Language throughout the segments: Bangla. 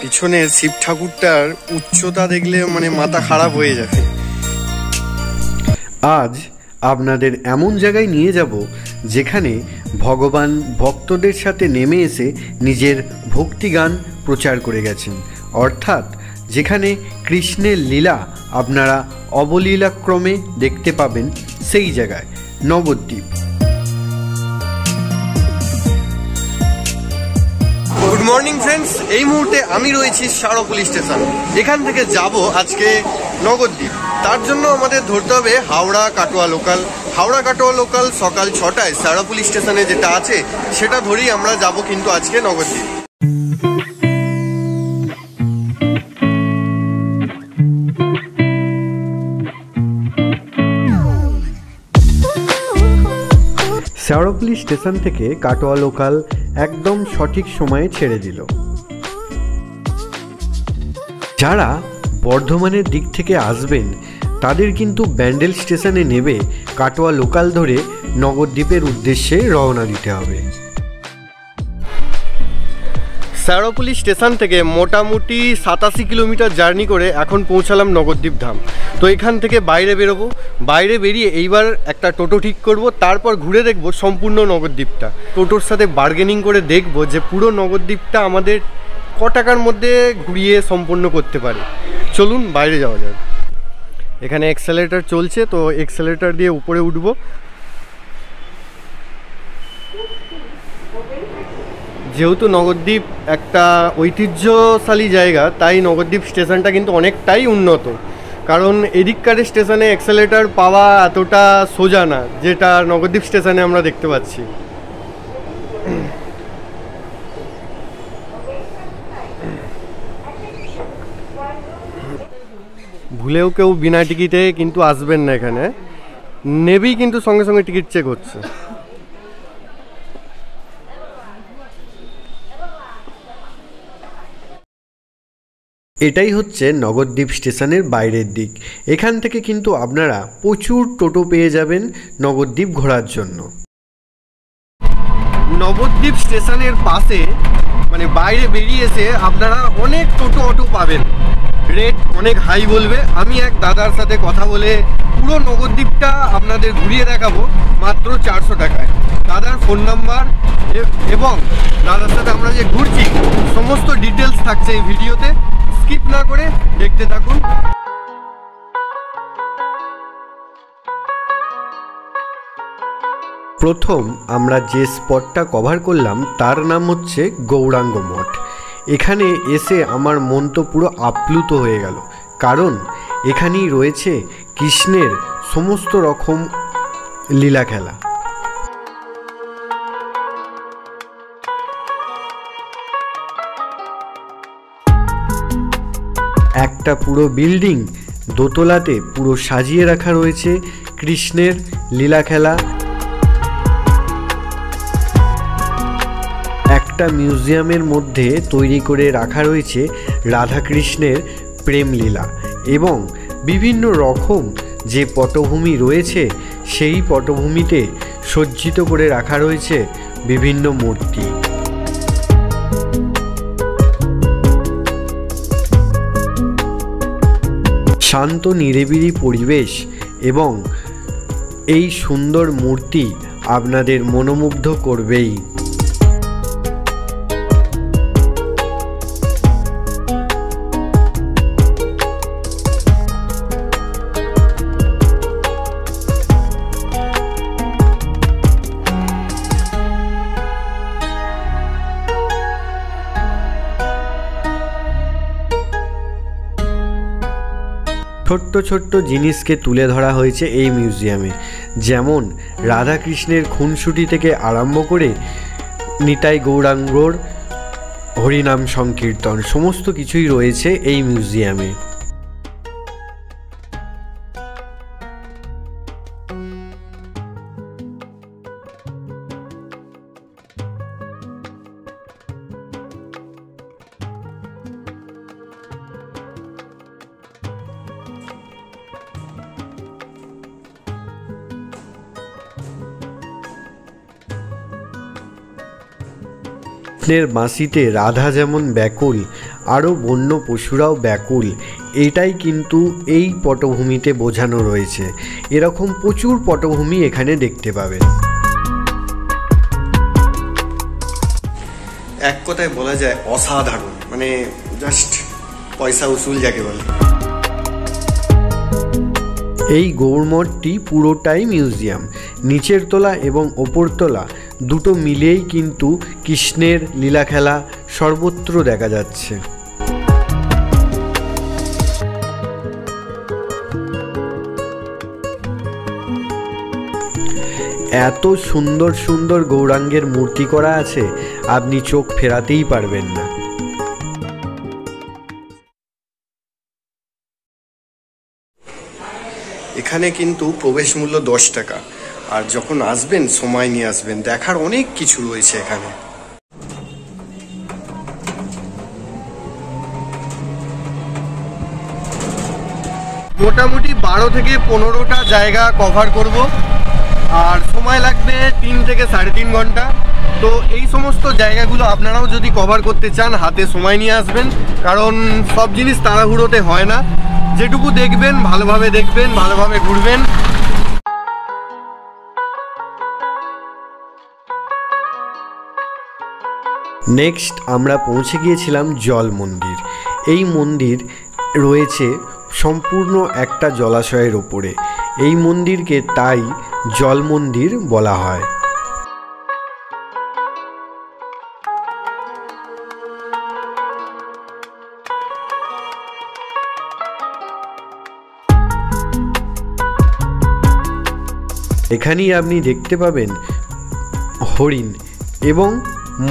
পিছনে শিব ঠাকুরটার উচ্চতা দেখলে মানে মাথা খারাপ হয়ে যাবে। আজ আপনাদের এমন জায়গায় নিয়ে যাব যেখানে ভগবান ভক্তদের সাথে নেমে এসে নিজের ভক্তিগান প্রচার করে গেছেন, অর্থাৎ যেখানে কৃষ্ণের লীলা আপনারা অবলীলাক্রমে দেখতে পাবেন, সেই জায়গায় নবদ্বীপ। গুড মর্নিং ফ্রেন্ডস, এই মুহূর্তে আমি রয়েছি শেওড়াফুলি স্টেশন। এখান থেকে যাব আজকে নবদ্বীপ। তার জন্য আমাদের ধরতে হবে হাওড়া কাটোয়া লোকাল। হাওড়া কাটোয়া লোকাল সকাল 6টায় শেওড়াফুলি স্টেশনে যেটা আছে সেটা ধরেই আমরা যাব কিন্তু আজকে নবদ্বীপ। শেওড়াফুলি স্টেশন থেকে কাটোয়া লোকাল একদম সঠিক সময়ে ছেড়ে দিল। যারা বর্ধমানের দিক থেকে আসবেন তাদের কিন্তু ব্যান্ডেল স্টেশনে নেবে কাটোয়া লোকাল ধরে নবদ্বীপের উদ্দেশ্যে রওনা দিতে হবে। শেওড়াফুলি স্টেশন থেকে মোটামুটি 87 কিলোমিটার জার্নি করে এখন পৌঁছালাম নবদ্বীপ ধাম। তো এখান থেকে বাইরে বেরোবো, বাইরে বেরিয়ে এইবার একটা টোটো ঠিক করব, তারপর ঘুরে দেখব সম্পূর্ণ নবদ্বীপটা। টোটোর সাথে বার্গেনিং করে দেখব যে পুরো নবদ্বীপটা আমাদের ক টাকার মধ্যে ঘুরিয়ে সম্পূর্ণ করতে পারে। চলুন বাইরে যাওয়া যাক। এখানে এক্সেলেটার চলছে, তো এক্সেলেটার দিয়ে উপরে উঠবো। যেহেতু নবদ্বীপ একটা ঐতিহ্যশালী জায়গা, তাই নবদ্বীপ স্টেশনটা কিন্তু অনেকটাই উন্নত। কারণ এদিককার স্টেশনে এক্সেলেটার পাওয়া এতটা সোজা না, যেটা নবদ্বীপ স্টেশনে আমরা দেখতে পাচ্ছি। ভুলেও কেউ বিনা টিকিটে কিন্তু আসবেন না, এখানে নেবেই কিন্তু সঙ্গে সঙ্গে টিকিট চেক হচ্ছে। এটাই হচ্ছে নবদ্বীপ স্টেশনের বাইরের দিক। এখান থেকে কিন্তু আপনারা প্রচুর টোটো পেয়ে যাবেন নবদ্বীপ ঘোরার জন্য। নবদ্বীপ স্টেশনের পাশে মানে বাইরে বেরিয়ে এসে আপনারা অনেক টোটো অটো পাবেন, রেট অনেক হাই বলবে। আমি এক দাদার সাথে কথা বলে পুরো নবদ্বীপটা আপনাদের ঘুরিয়ে দেখাবো মাত্র 400 টাকায়। দাদার ফোন নাম্বার এবং দাদার সাথে আমরা যে ঘুরছি সমস্ত ডিটেলস থাকছে এই ভিডিওতে, স্কিপ না করে দেখতে থাকুন। প্রথম আমরা যে স্পটটা কভার করলাম তার নাম হচ্ছে গৌরাঙ্গ মঠ। এখানে এসে আমার মন তো পুরো আপ্লুত হয়ে গেল, কারণ এখানেই রয়েছে কৃষ্ণের সমস্ত রকম লীলা খেলা। একটা পুরো বিল্ডিং দোতলাতে পুরো সাজিয়ে রাখা রয়েছে কৃষ্ণের লীলা খেলা। একটা মিউজিয়ামের মধ্যে তৈরি করে রাখা রয়েছে রাধাকৃষ্ণের প্রেম লীলা, এবং বিভিন্ন রকম যে পটভূমি রয়েছে সেই পটভূমিতে সজ্জিত করে রাখা রয়েছে বিভিন্ন মূর্তি। শান্ত নিরিবিলি পরিবেশ এবং এই সুন্দর মূর্তি আপনাদের মনোমুগ্ধ করবেই। ছোট্ট ছোট্ট জিনিসকে তুলে ধরা হয়েছে এই মিউজিয়ামে, যেমন রাধাকৃষ্ণের খুনসুটি থেকে আরম্ভ করে নিতাই গৌরাঙ্গর হরিনাম সংকীর্তন সমস্ত কিছুই রয়েছে এই মিউজিয়ামে। কৃষ্ণের বাঁশিতে রাধা যেমন ব্যাকুল, আরও বন্য পশুরাও ব্যাকুল, এটাই কিন্তু এই পটভূমিতে বোঝানো রয়েছে। এরকম প্রচুর পটভূমি এখানে দেখতে পাবেন। এক কথায় বলা যায় অসাধারণ, মানে জাস্ট পয়সা উসুল যাকে বলে। এই গৌরমঠটি পুরোটাই মিউজিয়াম। নিচের তলা এবং ওপর তলা দুটো মিলেই কিন্তু কৃষ্ণের লীলাখেলা সর্বত্র দেখা যাচ্ছে। এত সুন্দর সুন্দর গৌরাঙ্গের মূর্তি করা আছে, আপনি চোখ ফেরাতেই পারবেন না। এখানে কিন্তু প্রবেশ মূল্য 10 টাকা, আর যখন আসবেন সময় নিয়ে আসবেন, দেখার অনেক কিছু রয়েছে এখানে। মোটামুটি 12 থেকে 15টা জায়গা কভার করব, আর সময় লাগবে 3 থেকে 3.5 ঘন্টা। তো এই সমস্ত জায়গাগুলো আপনারাও যদি কভার করতে চান, হাতে সময় নিয়ে আসবেন, কারণ সব জিনিস তাড়াহুড়োতে হয় না। যেটুকু দেখবেন ভালোভাবে দেখবেন, ভালোভাবে ঘুরবেন। নেক্সট আমরা পৌঁছে গিয়েছিলাম জল মন্দির। এই মন্দির রয়েছে সম্পূর্ণ একটা জলাশয়ের ওপরে। এই মন্দিরকে তাই জল মন্দির বলা হয়। এখানেই আপনি দেখতে পাবেন হরিণ এবং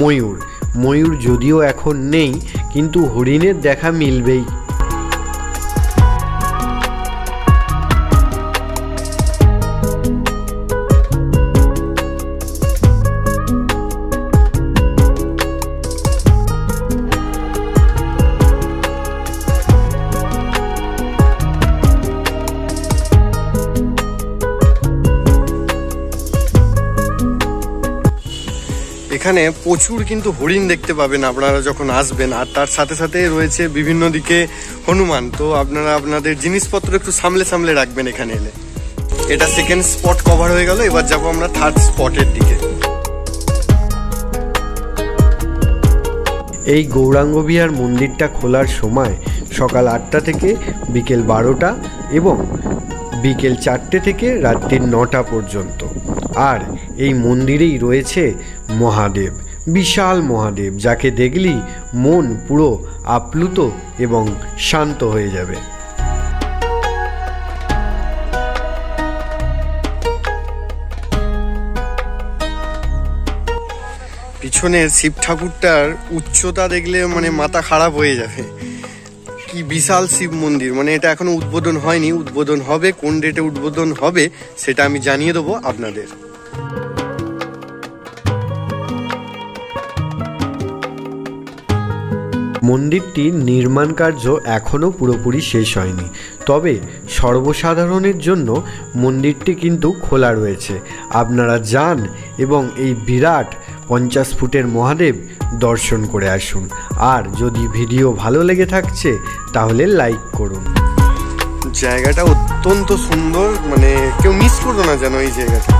ময়ূর। ময়ূর যদিও এখন নেই, কিন্তু হরিণের দেখা মিলবেই। এখানে প্রচুর কিন্তু হরিণ দেখতে পাবেন আপনারা যখন আসবেন, আর তার সাথে সাথে রয়েছে বিভিন্ন দিকে হনুমান। তো আপনারা আপনাদের জিনিসপত্র একটু সামলে সামলে রাখবেন এখানে এলে। এটা সেকেন্ড স্পট কভার হয়ে গেল, এবার যাবো আমরা থার্ড স্পটের দিকে। এই গৌরাঙ্গ বিহার মন্দিরটা খোলার সময় সকাল 8টা থেকে বিকেল 12টা এবং বিকেল 4টে থেকে রাত্রি 9টা পর্যন্ত। আর এই মন্দিরেই রয়েছে মহাদেব, বিশাল মহাদেব, যাকে দেখলেই মন পুরো আপ্লুত এবং শান্ত হয়ে যাবে। পিছনের শিব ঠাকুরটার উচ্চতা দেখলে মানে মাথা খারাপ হয়ে যাবে। কি বিশাল শিব মন্দির, মানে এটা এখনো উদ্বোধন হয়নি, উদ্বোধন হবে। কোন ডেটে উদ্বোধন হবে সেটা আমি জানিয়ে দেবো আপনাদের। মন্দিরটির নির্মাণ কার্য এখনও পুরোপুরি শেষ হয়নি, তবে সর্বসাধারণের জন্য মন্দিরটি কিন্তু খোলা রয়েছে। আপনারা যান এবং এই বিরাট 50 ফুটের মহাদেব দর্শন করে আসুন। আর যদি ভিডিও ভালো লেগে থাকছে তাহলে লাইক করুন। জায়গাটা অত্যন্ত সুন্দর, মানে কেউ মিস করো না যেন এই জায়গাটা।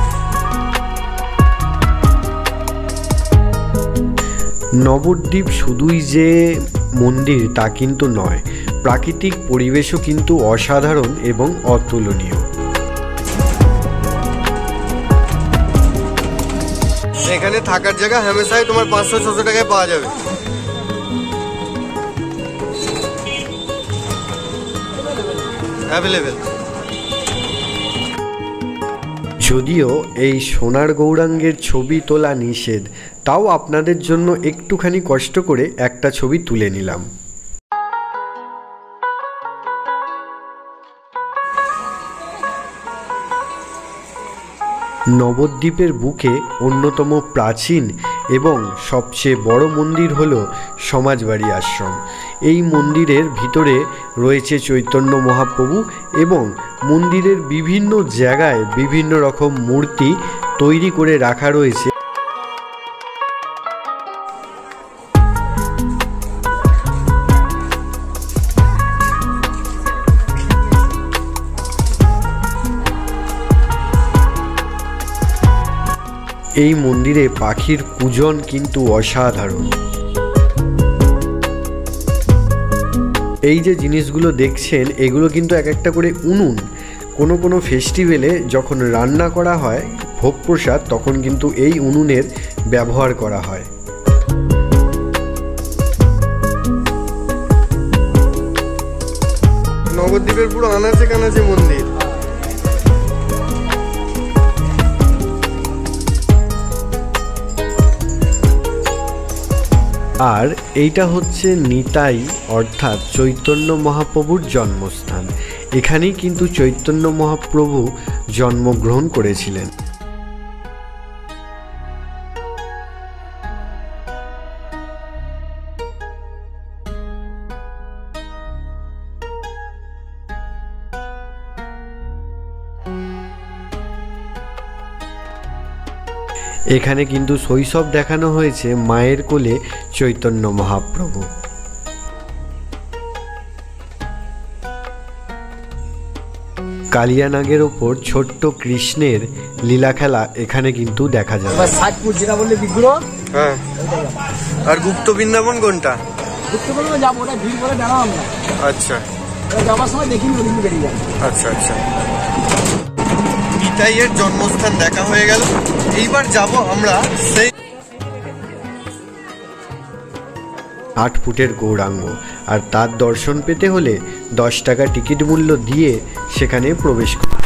নবদ্বীপ শুধুই যে মন্দির তা কিন্তু নয়, প্রাকৃতিক পরিবেশও কিন্তু অসাধারণ এবং অতুলনীয়। এখানে থাকার জায়গা হামেশাই তোমার 500-600 টাকায় পাওয়া যাবে। অ্যাভেলেবেল। যদিও এই সোনার গৌরাঙ্গের ছবি তোলা নিষেধ, তাও আপনাদের জন্য একটুখানি কষ্ট করে একটা ছবি তুলে নিলাম। নবদ্বীপের বুকে অন্যতম প্রাচীন এবং সবচেয়ে বড় মন্দির হল সমাজবাড়ি আশ্রম। এই মন্দিরের ভিতরে রয়েছে চৈতন্য মহাপ্রভু এবং মন্দিরের বিভিন্ন জায়গায় বিভিন্ন রকম মূর্তি তৈরি করে রাখা রয়েছে। এই মন্দিরে পাখির কূজন কিন্তু অসাধারণ। এই যে জিনিসগুলো দেখছেন এগুলো কিন্তু এক একটা করে উনুন। কোনো কোনো ফেস্টিভ্যালে যখন রান্না করা হয় ভোগ প্রসাদ তখন কিন্তু এই উনুনের ব্যবহার করা হয়। নবদ্বীপের পুরো আনাচে কানাচে মন্দির। আর এইটা হচ্ছে নিতাই অর্থাৎ চৈতন্য মহাপ্রভুর জন্মস্থান। এখানেই কিন্তু চৈতন্য মহাপ্রভু জন্মগ্রহণ করেছিলেন। এখানে কিন্তু শৈশব দেখানো হয়েছে মায়ের কোলে চৈতন্য মহাপ্রভু। কালিয়ানাগের ওপর ছোট্ট কৃষ্ণের লীলা খেলা এখানে কিন্তু দেখা যায়। হ্যাঁ, আর গুপ্ত বৃন্দাবন কোনটা? আচ্ছা আচ্ছা আচ্ছা, নিতাইয়ের জন্মস্থান দেখা হয়ে গেল। এইবার যাব আমরা সেই 8 ফুটের গৌরাঙ্গ, আর তার দর্শন পেতে হলে 10 টাকা টিকিট মূল্য দিয়ে সেখানে প্রবেশ করুন।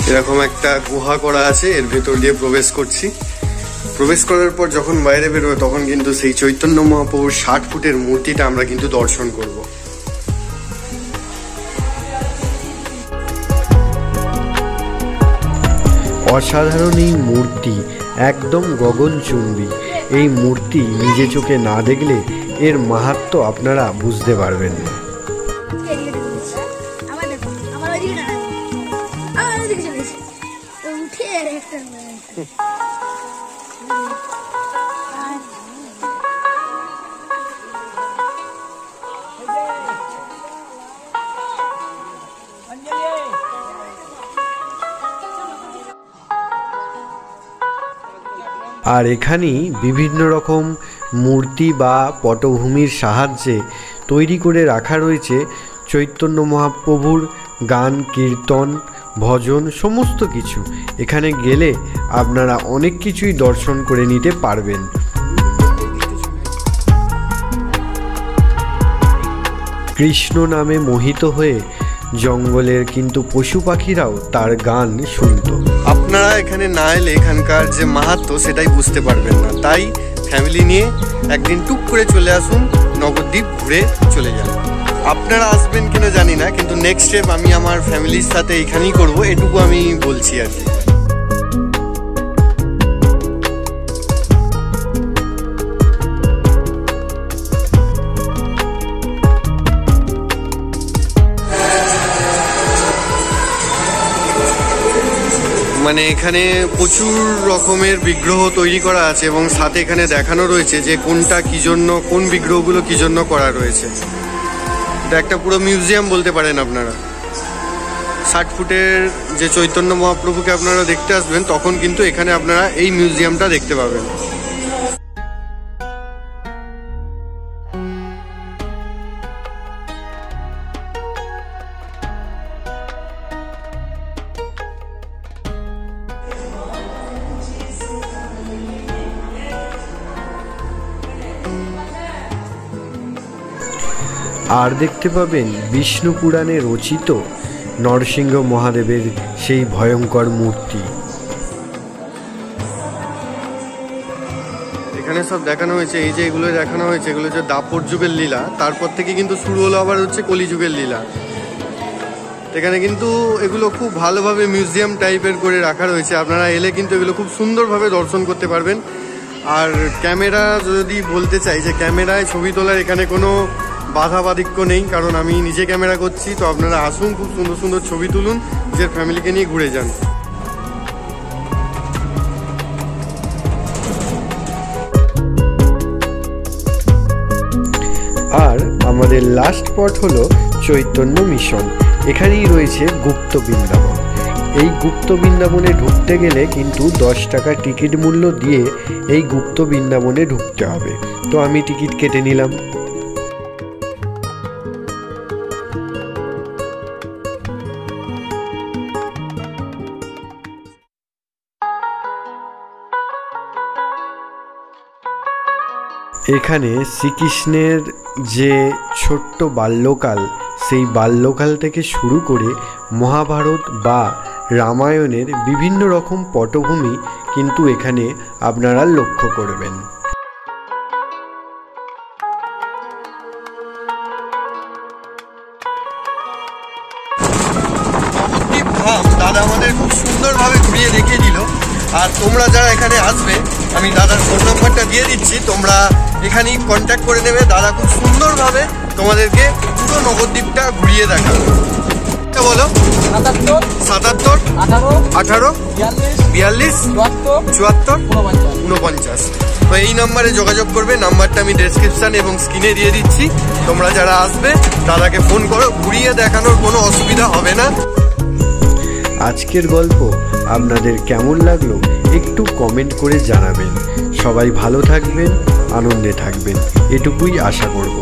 এরকম একটা গুহা করা আছে, এর ভেতর দিয়ে প্রবেশ করছি। প্রবেশ করার পর যখন বাইরে বেরোবে তখন কিন্তু সেই চৈতন্য মহাপ্রভুর 60 ফুটের মূর্তিটা আমরা কিন্তু দর্শন করব। অসাধারণ এই মূর্তি, একদম গগনচুম্বী। এই মূর্তি নিজে চোখে না দেখলে এর মাহাত্ম্য আপনারা বুঝতে পারবেন না। আর এখানেই বিভিন্ন রকম মূর্তি বা পটভূমির সাহায্যে তৈরি করে রাখা রয়েছে চৈতন্য মহাপ্রভুর গান, কীর্তন, ভজন সমস্ত কিছু। এখানে গেলে আপনারা অনেক কিছুই দর্শন করে নিতে পারবেন। কৃষ্ণ নামে মোহিত হয়ে জঙ্গলের কিন্তু পশু পাখিরাও তার গান শুনত। আপনারা এখানে না এলে এখানকার যে মাহাত্ম্য সেটাই বুঝতে পারবেন না। তাই ফ্যামিলি নিয়ে একদিন টুক করে চলে আসুন, নবদ্বীপ ঘুরে চলে যান। আপনারা আসবেন কিনা জানি না, কিন্তু নেক্সট স্টেপ আমি আমার ফ্যামিলির সাথে এখানেই করব, এটুকু আমি বলছি আর কি। মানে এখানে প্রচুর রকমের বিগ্রহ তৈরি করা আছে এবং সাথে এখানে দেখানো রয়েছে যে কোনটা কি জন্য, কোন বিগ্রহগুলো কি জন্য করা রয়েছে। এটা একটা পুরো মিউজিয়াম বলতে পারেন আপনারা। 60 ফুটের যে চৈতন্য মহাপ্রভুকে আপনারা দেখতে আসবেন তখন কিন্তু এখানে আপনারা এই মিউজিয়ামটা দেখতে পাবেন। আর দেখতে পাবেন বিষ্ণু পুরাণে রচিত নরসিংহ মহাদেবের সেই ভয়ঙ্কর মূর্তি। এখানে সব দেখানো হয়েছে, এই যে এগুলো দেখানো হয়েছে এগুলো হচ্ছে দাপর যুগের লীলা। তারপর থেকে কিন্তু শুরু হলো আবার হচ্ছে কলিযুগের লীলা। এখানে কিন্তু এগুলো খুব ভালোভাবে মিউজিয়াম টাইপের করে রাখা রয়েছে। আপনারা এলে কিন্তু এগুলো খুব সুন্দরভাবে দর্শন করতে পারবেন। আর ক্যামেরা যদি বলতে চাই যে ক্যামেরায় ছবি তোলার এখানে কোনো বাধাবাধিক্য নেই, কারণ আমি নিজে ক্যামেরা করছি। তো আপনারা আসুন, খুব সুন্দর সুন্দর ছবি তুলুন, নিজের ফ্যামিলিকে নিয়ে ঘুরে যান। আর আমাদের লাস্ট স্পট হলো চৈতন্য মিশন। এখানেই রয়েছে গুপ্ত বৃন্দাবন। এই গুপ্ত বৃন্দাবনে ঢুকতে গেলে কিন্তু 10 টাকা টিকিট মূল্য দিয়ে এই গুপ্ত বৃন্দাবনে ঢুকতে হবে। তো আমি টিকিট কেটে নিলাম। এখানে শ্রীকৃষ্ণের যে ছোট্ট বাল্যকাল, সেই বাল্যকাল থেকে শুরু করে মহাভারত বা রামায়ণের বিভিন্ন রকম পটভূমি কিন্তু এখানে আপনারা লক্ষ্য করবেন। নবদ্বীপ ধাম দাদা আমাদের খুব সুন্দরভাবে ঘুরিয়ে দেখিয়ে দিল। আর তোমরা যারা এখানে আসবে, আমি দাদার ফোন নাম্বারটা দিয়ে দিচ্ছি, তোমরা এখানেই কন্ট্যাক্ট করে নেবে। দাদা খুব সুন্দরভাবে তোমাদেরকে পুরো নবদ্বীপটা ঘুরিয়ে দেখাবে। বলো 77 18 42 74 49। তো এই নাম্বারে যোগাযোগ করবে। নাম্বারটা আমি ডেসক্রিপশন এবং স্ক্রিনে দিয়ে দিচ্ছি। তোমরা যারা আসবে দাদাকে ফোন করো, ঘুরিয়ে দেখানোর কোনো অসুবিধা হবে না। আজকের গল্প আপনাদের কেমন লাগলো একটু কমেন্ট করে জানাবেন। সবাই ভালো থাকবেন, আনন্দে থাকবেন, এটুকুই আশা করব।